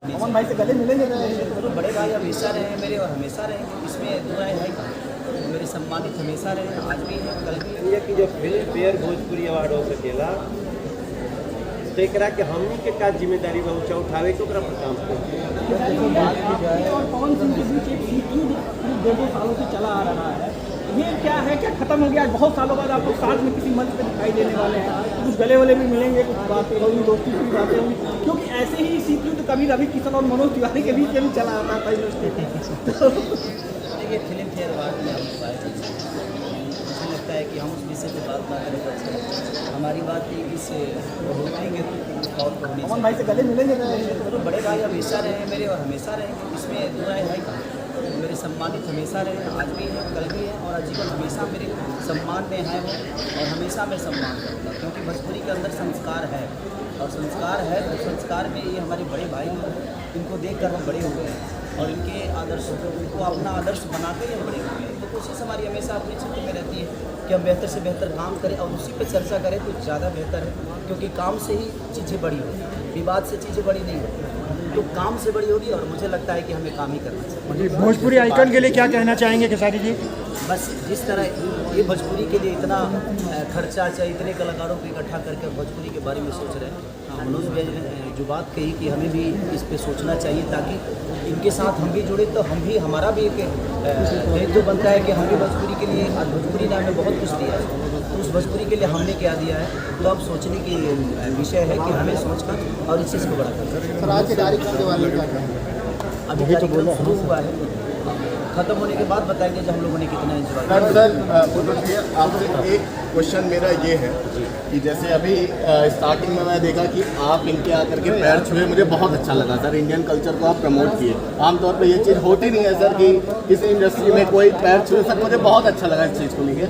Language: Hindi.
अमन भाई से गले मिलेंगे तो बड़े भाई हमेशा रहे मेरे और हमेशा रहेंगे, इसमें दुआ है कहाँ। मेरे सम्मानित हमेशा रहे, आज भी है, कल भी है। ये कि जो फिल्म फेयर भोजपुरी अवार्ड हो सकेला तो एकरा के हमनी के का जिम्मेदारी बा ऊंचा उठावे के ओकरा पर काम करे। और पवन सिंह के बीच एक सीट 2 सालों से चला आ रहा है, ये क्या है, क्या खत्म हो गया? बहुत सालों बाद आप लोग साथ में किसी मंच पे दिखाई देने वाले हैं, कुछ गले वाले भी मिलेंगे, कुछ बातें होंगी, दोस्ती की बातें होंगी, क्योंकि ऐसे ही सीट तो कभी रवि किशन और मनोज तिवारी के बीच में भी चला आता था देखिए फिल्म फेयर अवार्ड में हम मुझे लगता है कि हम उस विषय पर बात ना करें तो अच्छा है। हमारी बात ये इस उठाएंगे और होनी अमन भाई से गले मिलेंगे तो बड़े भाई हमेशा रहे मेरे और हमेशा रहेंगे, इसमें दुआ है कहाँ। मेरे सम्मानित हमेशा रहे, आज भी है, कल भी है और आजीवन हमेशा मेरे सम्मान में है वो, और हमेशा मैं सम्मान करूँगा, क्योंकि भोजपुरी के अंदर संस्कार है और संस्कार है तो संस्कार में ये हमारे बड़े भाई लोग हैं, इनको देख कर हम बड़े हो गए हैं और इनके आदर्श को अपना आदर्श बनाकर हम बड़े हो गए। तो कोशिश हमारी हमेशा अपने क्षेत्र में रहती है कि हम बेहतर से बेहतर काम करें और उसी पर चर्चा करें तो ज़्यादा बेहतर है, क्योंकि काम से ही चीज़ें बड़ी होती हैं, विवाद से चीज़ें बड़ी नहीं होती, तो काम से बड़ी होगी और मुझे लगता है कि हमें काम ही करना चाहिए। भोजपुरी आइकन के लिए क्या कहना चाहेंगे खेसारी जी? बस जिस तरह ये भोजपुरी के लिए इतना खर्चा चाहिए, इतने कलाकारों को इकट्ठा करके भोजपुरी के बारे में सोच रहे हैं, मनोज भाई ने जो बात कही कि हमें भी इस पे सोचना चाहिए ताकि इनके साथ हम भी जुड़े, तो हम भी हमारा भी एक दायित्व बनता है कि हम भी भोजपुरी के लिए, आज भोजपुरी ने हमें बहुत कुछ दिया है, तो उस भोजपुरी के लिए हमने क्या दिया है, तो अब सोचने की विषय है कि हमें सोचकर और इस चीज़ को बड़ा करना। अभी कार्यक्रम शुरू हुआ है, खत्म होने के बाद बताएंगे जब हम लोगों ने कितना एंजॉय। सर आपसे एक क्वेश्चन मेरा ये है कि जैसे अभी स्टार्टिंग में मैं देखा कि आप इनके आकर के पैर छुए, मुझे बहुत अच्छा लगा सर, इंडियन कल्चर को आप प्रमोट किए। आमतौर पे ये चीज़ होती नहीं है सर कि इस इंडस्ट्री में कोई पैर छुए, सर मुझे बहुत अच्छा लगा इस चीज़ को लेकर।